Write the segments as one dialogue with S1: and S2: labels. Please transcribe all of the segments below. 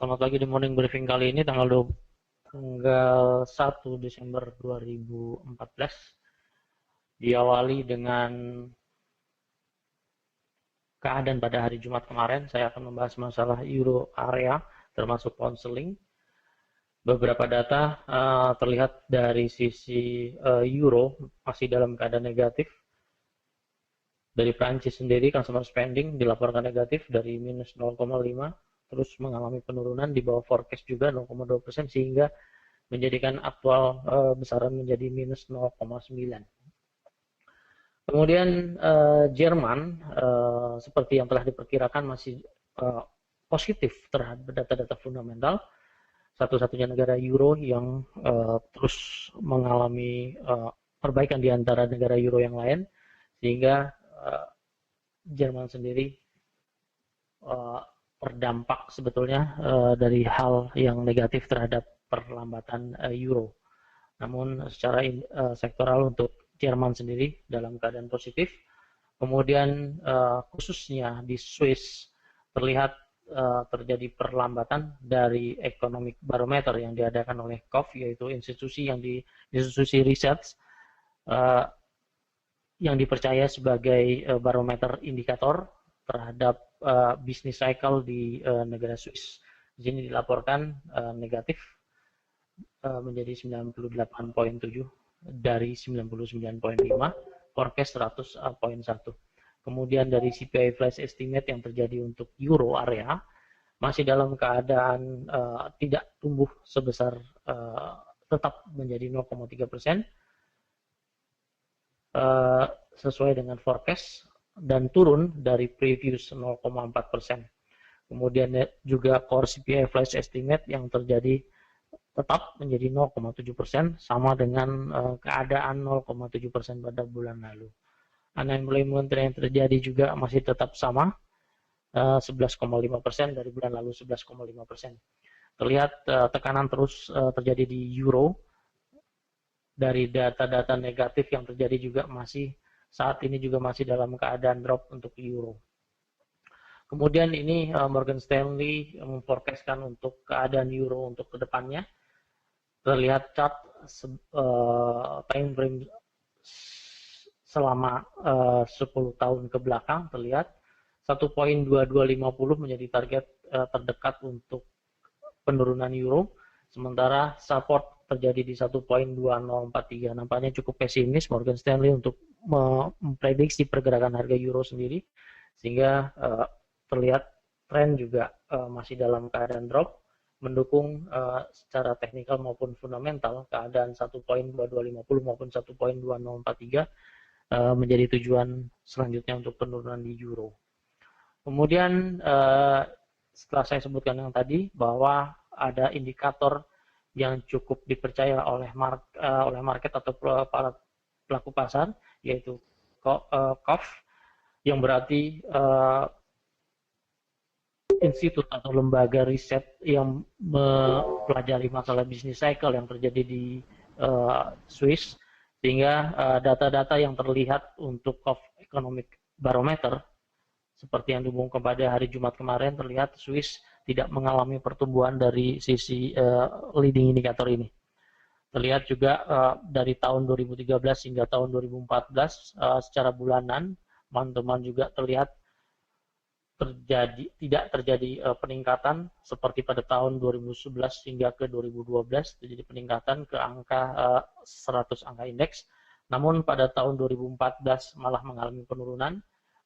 S1: Selamat pagi di morning briefing kali ini tanggal 1 Desember 2014. Diawali dengan keadaan pada hari Jumat kemarin. Saya akan membahas masalah euro area termasuk pound sterling. Beberapa data terlihat dari sisi euro masih dalam keadaan negatif. Dari Prancis sendiri, consumer spending dilaporkan negatif dari minus 0,5, terus mengalami penurunan di bawah forecast juga 0,2%, sehingga menjadikan aktual besaran menjadi minus 0,9. Kemudian Jerman seperti yang telah diperkirakan masih positif terhadap data-data fundamental, satu-satunya negara euro yang terus mengalami perbaikan di antara negara euro yang lain, sehingga Jerman sendiri terdampak sebetulnya dari hal yang negatif terhadap perlambatan euro. Namun secara sektoral untuk Jerman sendiri dalam keadaan positif. Kemudian khususnya di Swiss terlihat terjadi perlambatan dari economic barometer yang diadakan oleh COF, yaitu institusi riset yang dipercaya sebagai barometer indikator terhadap bisnis cycle di negara Swiss. Di sini dilaporkan negatif menjadi 98,7 dari 99,5, forecast 100,1. Kemudian dari CPI flash estimate yang terjadi untuk euro area masih dalam keadaan tidak tumbuh sebesar tetap menjadi 0,3%, sesuai dengan forecast dan turun dari previous 0,4%. Kemudian juga core CPI flash estimate yang terjadi tetap menjadi 0,7%, sama dengan keadaan 0,7% pada bulan lalu. Unemployment yang terjadi juga masih tetap sama, 11,5% dari bulan lalu 11,5%. Terlihat tekanan terus terjadi di euro. Dari data-data negatif yang terjadi juga masih saat ini juga masih dalam keadaan drop untuk euro. Kemudian ini Morgan Stanley memforecastkan untuk keadaan euro untuk kedepannya. Terlihat chart time frame selama 10 tahun ke belakang, terlihat 1.2250 menjadi target terdekat untuk penurunan euro, sementara support terjadi di 1.2043. Nampaknya cukup pesimis Morgan Stanley untuk memprediksi pergerakan harga euro sendiri, sehingga terlihat tren juga masih dalam keadaan drop, mendukung secara teknikal maupun fundamental keadaan 1.2250 maupun 1.2043 menjadi tujuan selanjutnya untuk penurunan di euro. Kemudian setelah saya sebutkan yang tadi bahwa ada indikator yang cukup dipercaya oleh market atau para pelaku pasar, yaitu COF, yang berarti institut atau lembaga riset yang mempelajari masalah bisnis cycle yang terjadi di Swiss, sehingga data-data yang terlihat untuk COF Economic Barometer seperti yang diumumkan pada hari Jumat kemarin, terlihat Swiss tidak mengalami pertumbuhan dari sisi leading indikator ini. Terlihat juga dari tahun 2013 hingga tahun 2014 secara bulanan, teman-teman juga terlihat tidak terjadi peningkatan seperti pada tahun 2011 hingga ke 2012 terjadi peningkatan ke angka 100 angka indeks. Namun pada tahun 2014 malah mengalami penurunan.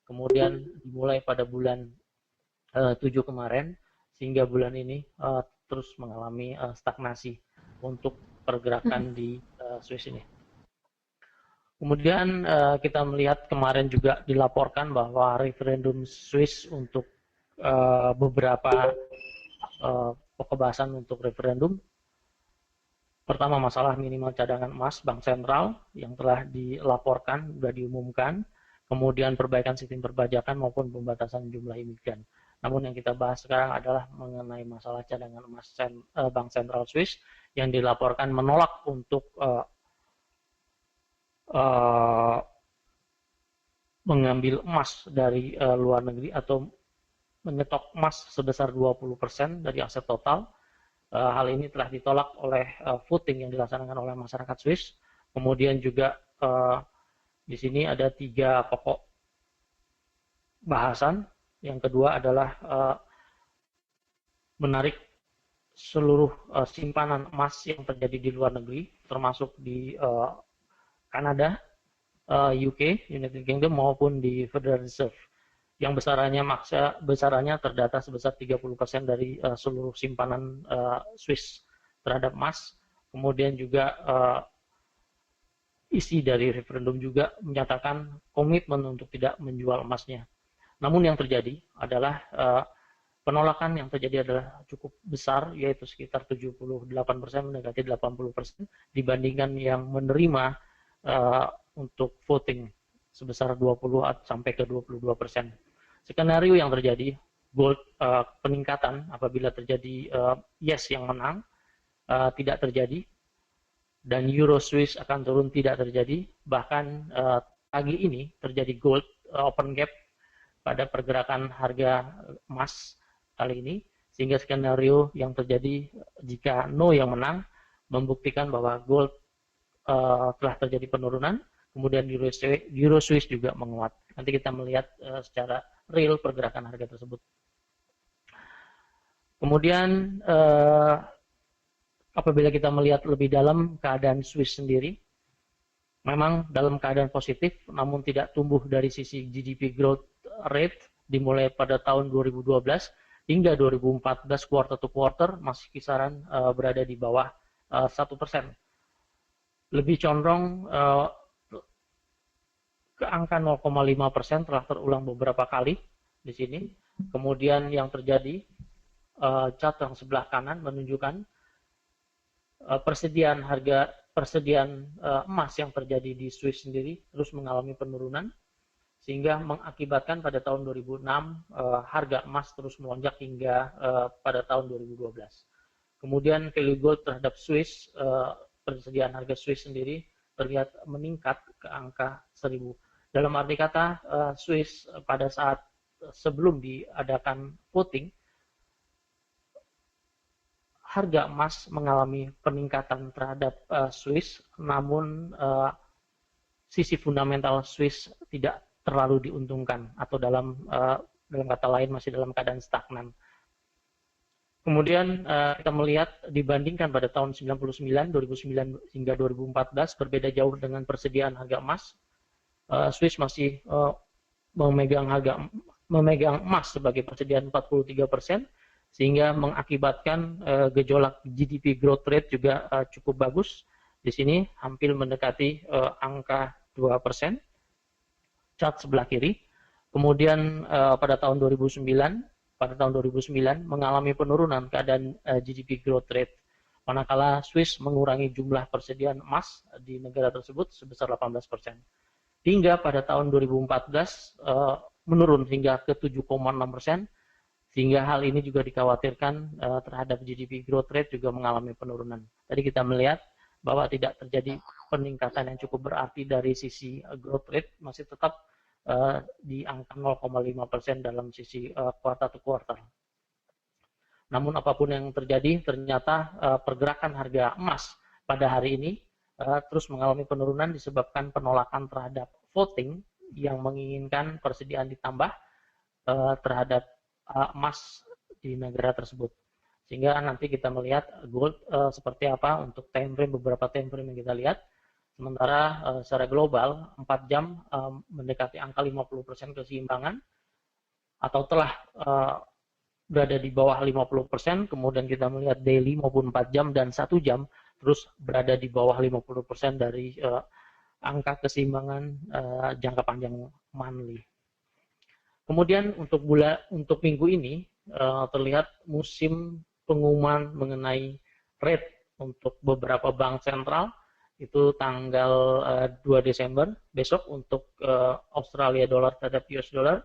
S1: Kemudian dimulai pada bulan 7 kemarin, sehingga bulan ini terus mengalami stagnasi untuk pergerakan di Swiss ini. Kemudian kita melihat kemarin juga dilaporkan bahwa referendum Swiss untuk beberapa pembahasan untuk referendum. Pertama, masalah minimal cadangan emas Bank Sentral yang telah dilaporkan, sudah diumumkan. Kemudian perbaikan sistem perpajakan maupun pembatasan jumlah imigran. Namun yang kita bahas sekarang adalah mengenai masalah cadangan emas Bank Sentral Swiss yang dilaporkan menolak untuk mengambil emas dari luar negeri atau menyetok emas sebesar 20% dari aset total. Hal ini telah ditolak oleh voting yang dilaksanakan oleh masyarakat Swiss. Kemudian juga di sini ada 3 pokok bahasan. Yang kedua adalah menarik seluruh simpanan emas yang terjadi di luar negeri, termasuk di Kanada, UK, United Kingdom, maupun di Federal Reserve, yang besarannya terdata sebesar 30% dari seluruh simpanan Swiss terhadap emas. Kemudian juga isi dari referendum juga menyatakan komitmen untuk tidak menjual emasnya. Namun yang terjadi adalah penolakan yang terjadi adalah cukup besar, yaitu sekitar 78% mendekati 80% dibandingkan yang menerima untuk voting sebesar 20 sampai ke 22%. Skenario yang terjadi, gold peningkatan apabila terjadi yes yang menang tidak terjadi, dan euro Swiss akan turun tidak terjadi. Bahkan pagi ini terjadi gold open gap pada pergerakan harga emas kali ini, sehingga skenario yang terjadi jika no yang menang membuktikan bahwa gold telah terjadi penurunan, kemudian euro Swiss juga menguat. Nanti kita melihat secara real pergerakan harga tersebut. Kemudian apabila kita melihat lebih dalam keadaan Swiss sendiri, memang dalam keadaan positif, namun tidak tumbuh dari sisi GDP growth rate dimulai pada tahun 2012 hingga 2014 quarter to quarter masih kisaran berada di bawah 1%. Lebih condong ke angka 0,5% telah terulang beberapa kali di sini. Kemudian yang terjadi, chart yang sebelah kanan menunjukkan persediaan emas yang terjadi di Swiss sendiri terus mengalami penurunan, sehingga mengakibatkan pada tahun 2006 harga emas terus melonjak hingga pada tahun 2012. Kemudian value gold terhadap Swiss, persediaan harga Swiss sendiri terlihat meningkat ke angka 1000. Dalam arti kata, Swiss pada saat sebelum diadakan voting, harga emas mengalami peningkatan terhadap Swiss, namun sisi fundamental Swiss tidak terlalu diuntungkan, atau dalam kata lain masih dalam keadaan stagnan. Kemudian kita melihat dibandingkan pada tahun 99, 2009 hingga 2014 berbeda jauh dengan persediaan harga emas. Swiss masih memegang emas sebagai persediaan 43%, sehingga mengakibatkan gejolak GDP growth rate juga cukup bagus. Di sini hampir mendekati angka 2%, chart sebelah kiri. Kemudian pada tahun 2009 mengalami penurunan keadaan GDP growth rate, manakala Swiss mengurangi jumlah persediaan emas di negara tersebut sebesar 18%. Hingga pada tahun 2014 menurun hingga ke 7,6%, sehingga hal ini juga dikhawatirkan terhadap GDP growth rate juga mengalami penurunan. Tadi kita melihat bahwa tidak terjadi peningkatan yang cukup berarti dari sisi growth rate, masih tetap di angka 0,5% dalam sisi quarter to quarter. Namun apapun yang terjadi, ternyata pergerakan harga emas pada hari ini terus mengalami penurunan disebabkan penolakan terhadap voting yang menginginkan persediaan ditambah terhadap emas di negara tersebut. Sehingga nanti kita melihat gold seperti apa untuk time frame, beberapa time frame yang kita lihat. Sementara secara global 4 jam mendekati angka 50% keseimbangan atau telah berada di bawah 50%, kemudian kita melihat daily maupun 4 jam dan 1 jam terus berada di bawah 50% dari angka keseimbangan jangka panjang monthly. Kemudian untuk minggu ini terlihat musim pengumuman mengenai rate untuk beberapa bank sentral, itu tanggal 2 Desember besok untuk Australia dollar terhadap US dollar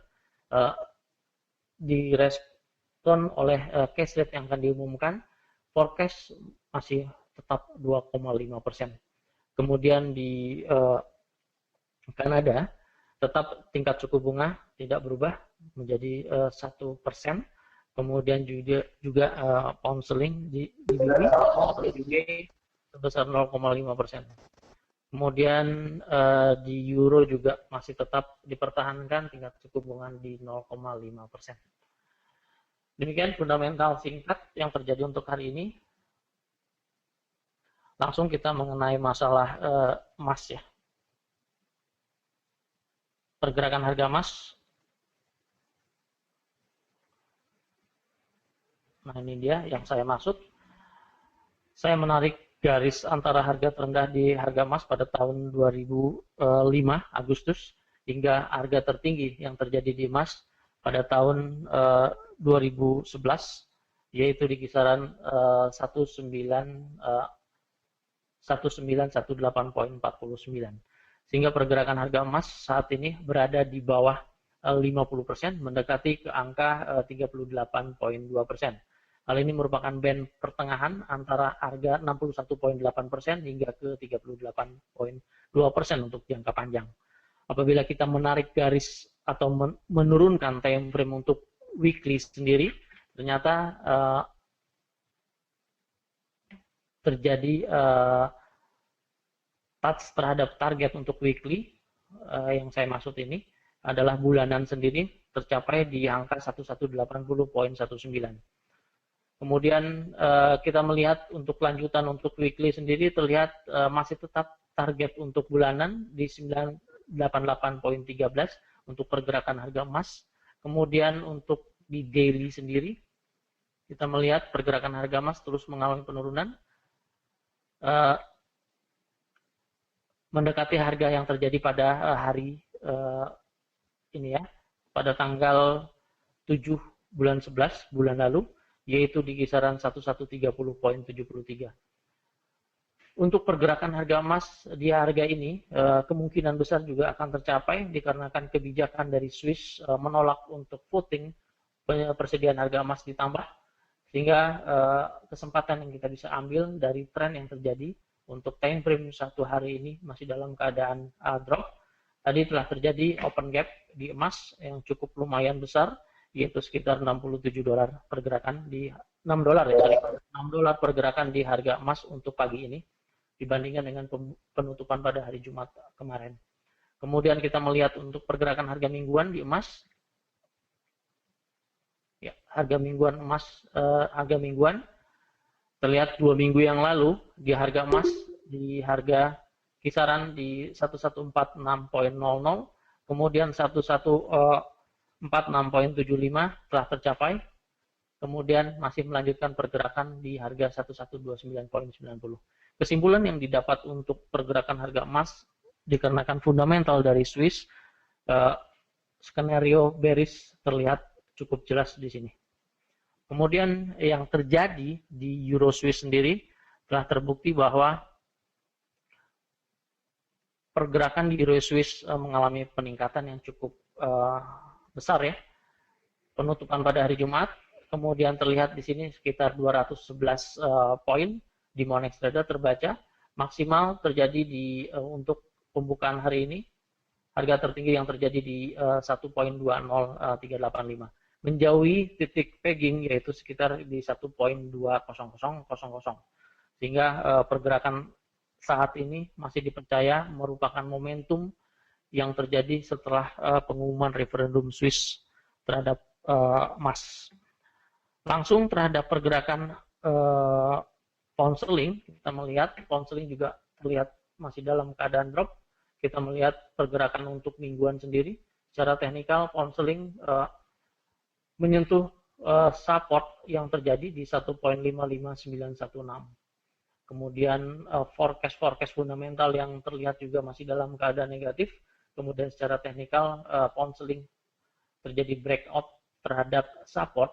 S1: direspon oleh cash rate yang akan diumumkan. Forecast masih tetap 2,5%. Kemudian di Kanada tetap tingkat suku bunga tidak berubah menjadi 1%. Kemudian juga pound sterling di BB sebesar 0,5%. Kemudian di euro juga masih tetap dipertahankan tingkat suku bunga di 0,5%. Demikian fundamental singkat yang terjadi untuk hari ini. Langsung kita mengenai masalah emas ya. Pergerakan harga emas. Nah, ini dia yang saya maksud. Saya menarik garis antara harga terendah di harga emas pada tahun 2005 Agustus hingga harga tertinggi yang terjadi di emas pada tahun 2011, yaitu di kisaran 1918,49. Sehingga pergerakan harga emas saat ini berada di bawah 50%, mendekati ke angka 38,2%. Hal ini merupakan band pertengahan antara harga 61,8% hingga ke 38,2% untuk jangka panjang. Apabila kita menarik garis atau menurunkan time frame untuk weekly sendiri, ternyata terjadi touch terhadap target untuk weekly. Yang saya maksud ini adalah bulanan sendiri tercapai di angka 1180,19. Kemudian kita melihat untuk lanjutan untuk weekly sendiri terlihat masih tetap target untuk bulanan di 988,13 untuk pergerakan harga emas. Kemudian untuk di daily sendiri kita melihat pergerakan harga emas terus mengalami penurunan mendekati harga yang terjadi pada hari ini ya, pada tanggal 7 bulan 11 bulan lalu, yaitu di kisaran 1130,73. Untuk pergerakan harga emas di harga ini kemungkinan besar juga akan tercapai dikarenakan kebijakan dari Swiss menolak untuk voting persediaan harga emas ditambah, sehingga kesempatan yang kita bisa ambil dari tren yang terjadi untuk time frame satu hari ini masih dalam keadaan drop. Tadi telah terjadi open gap di emas yang cukup lumayan besar, yaitu sekitar 67 dolar pergerakan di 6 dolar ya, $6 pergerakan di harga emas untuk pagi ini dibandingkan dengan penutupan pada hari Jumat kemarin. Kemudian kita melihat untuk pergerakan harga mingguan di emas. Ya, harga mingguan emas, harga mingguan terlihat 2 minggu yang lalu di harga emas di harga kisaran di 1146,00, kemudian 1146,75 telah tercapai, kemudian masih melanjutkan pergerakan di harga 1129,90. Kesimpulan yang didapat untuk pergerakan harga emas dikarenakan fundamental dari Swiss, skenario bearish terlihat cukup jelas di sini. Kemudian yang terjadi di Euro Swiss sendiri telah terbukti bahwa pergerakan di Euro Swiss mengalami peningkatan yang cukup besar ya. Penutupan pada hari Jumat, kemudian terlihat di sini sekitar 211 poin di Monex Trader terbaca, maksimal terjadi di untuk pembukaan hari ini, harga tertinggi yang terjadi di 1.20385, menjauhi titik pegging yaitu sekitar di 1.20000, sehingga pergerakan saat ini masih dipercaya merupakan momentum yang terjadi setelah pengumuman referendum Swiss terhadap emas. Langsung terhadap pergerakan pound sterling, kita melihat pound sterling juga terlihat masih dalam keadaan drop. Kita melihat pergerakan untuk mingguan sendiri, secara teknikal pound sterling menyentuh support yang terjadi di 1.55916. Kemudian forecast fundamental yang terlihat juga masih dalam keadaan negatif. Kemudian secara teknikal pound sterling terjadi breakout terhadap support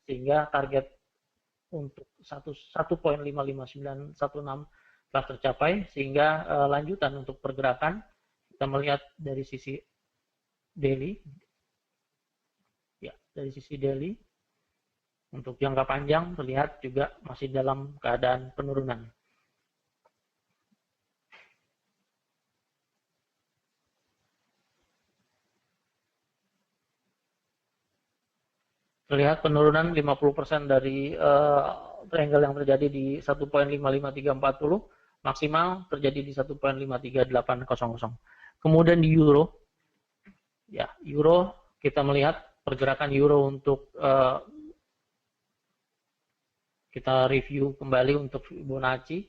S1: sehingga target untuk 1.55916 telah tercapai, sehingga lanjutan untuk pergerakan kita melihat dari sisi daily ya, dari sisi daily untuk jangka panjang terlihat juga masih dalam keadaan penurunan. Terlihat penurunan 50% dari triangle yang terjadi di 1.55340, maksimal terjadi di 1.53800. Kemudian di euro, ya euro kita melihat pergerakan euro untuk kita review kembali untuk Fibonacci.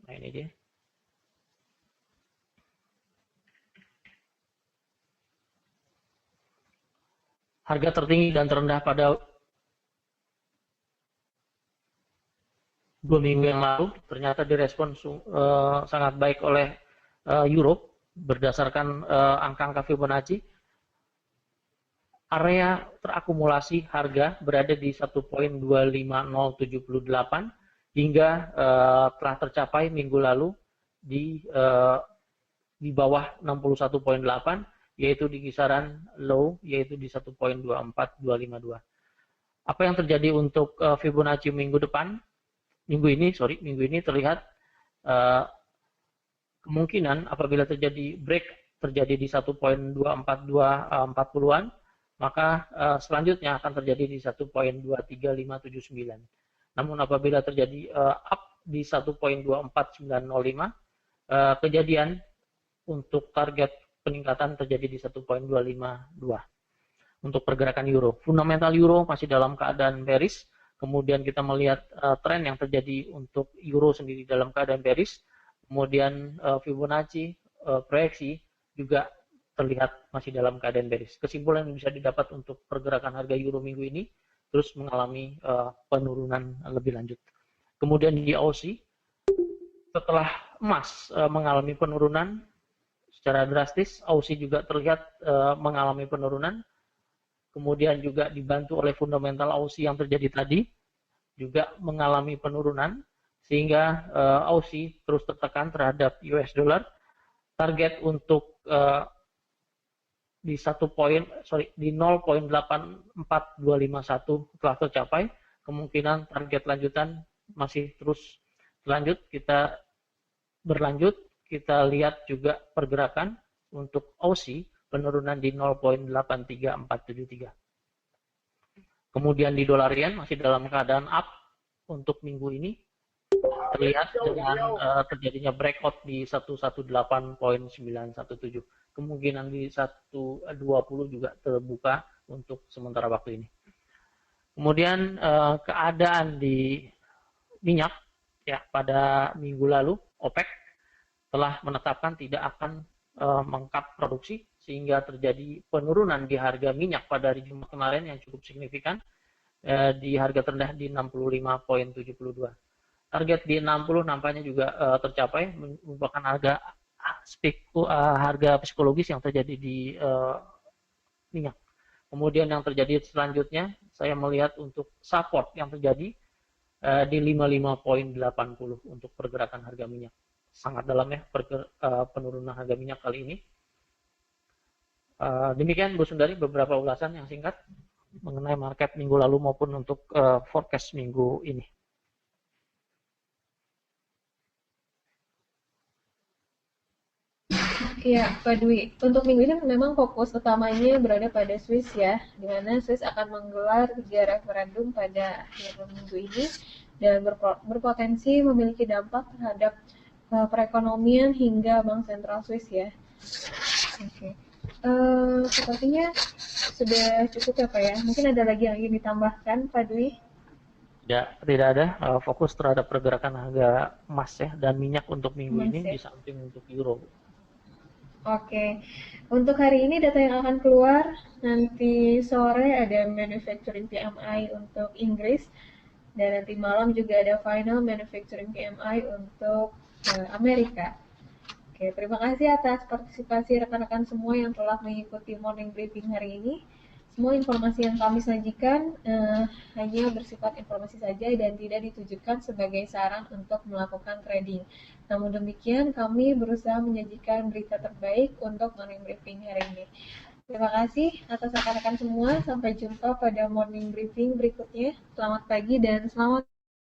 S1: Nah ini dia. Harga tertinggi dan terendah pada 2 minggu yang lalu ternyata direspon sangat baik oleh euro berdasarkan angka-angka Fibonacci. Area terakumulasi harga berada di 1.25078 hingga telah tercapai minggu lalu di bawah 61.8, yaitu di kisaran low, yaitu di 1.24252. Apa yang terjadi untuk Fibonacci minggu ini terlihat kemungkinan apabila terjadi break terjadi di 1.24240-an, maka selanjutnya akan terjadi di 1.23579. Namun apabila terjadi up di 1.24905, kejadian untuk target peningkatan terjadi di 1.252. Untuk pergerakan euro, fundamental euro masih dalam keadaan bearish. Kemudian kita melihat tren yang terjadi untuk euro sendiri dalam keadaan bearish. Kemudian Fibonacci proyeksi juga terlihat masih dalam keadaan bearish. Kesimpulan yang bisa didapat untuk pergerakan harga euro minggu ini terus mengalami penurunan lebih lanjut. Kemudian di Aussie, setelah emas mengalami penurunan secara drastis, Aussie juga terlihat mengalami penurunan. Kemudian juga dibantu oleh fundamental Aussie yang terjadi tadi juga mengalami penurunan, sehingga Aussie terus tertekan terhadap US dollar. Target untuk di 0.84251 telah tercapai. Kemungkinan target lanjutan masih terus lanjut. Kita lihat juga pergerakan untuk Aussie penurunan di 0.83473. Kemudian di dolar yen masih dalam keadaan up untuk minggu ini, terlihat dengan terjadinya breakout di 118.917. Kemungkinan di 120 juga terbuka untuk sementara waktu ini. Kemudian keadaan di minyak, ya, pada minggu lalu OPEC telah menetapkan tidak akan mengkat produksi, sehingga terjadi penurunan di harga minyak pada hari Jumat kemarin yang cukup signifikan, di harga terendah di 65.72. Target di 60 nampaknya juga tercapai, merupakan harga psikologis yang terjadi di minyak. Kemudian yang terjadi selanjutnya, saya melihat untuk support yang terjadi di 55.80 untuk pergerakan harga minyak. Sangat dalam ya penurunan harga minyak kali ini. Demikian Bu Sundari beberapa ulasan yang singkat mengenai market minggu lalu maupun untuk forecast minggu ini.
S2: Ya, Pak Dwi. Untuk minggu ini memang fokus utamanya berada pada Swiss ya, di mana Swiss akan menggelar 3 referendum pada akhir minggu ini dan berpotensi memiliki dampak terhadap perekonomian hingga Bank Sentral Swiss ya. Oke. Sepertinya sudah cukup ya Pak ya. Mungkin ada lagi yang ingin ditambahkan Pak Dwi?
S1: Ya, tidak ada. Fokus terhadap pergerakan harga emas ya dan minyak untuk minggu ini di samping untuk euro.
S2: Oke, untuk hari ini data yang akan keluar nanti sore ada manufacturing PMI untuk Inggris dan nanti malam juga ada final manufacturing PMI untuk Amerika. Oke, terima kasih atas partisipasi rekan-rekan semua yang telah mengikuti morning briefing hari ini. Semua informasi yang kami sajikan hanya bersifat informasi saja dan tidak ditujukan sebagai saran untuk melakukan trading. Namun demikian, kami berusaha menyajikan berita terbaik untuk morning briefing hari ini. Terima kasih atas rekan-rekan semua. Sampai jumpa pada morning briefing berikutnya. Selamat pagi dan selamat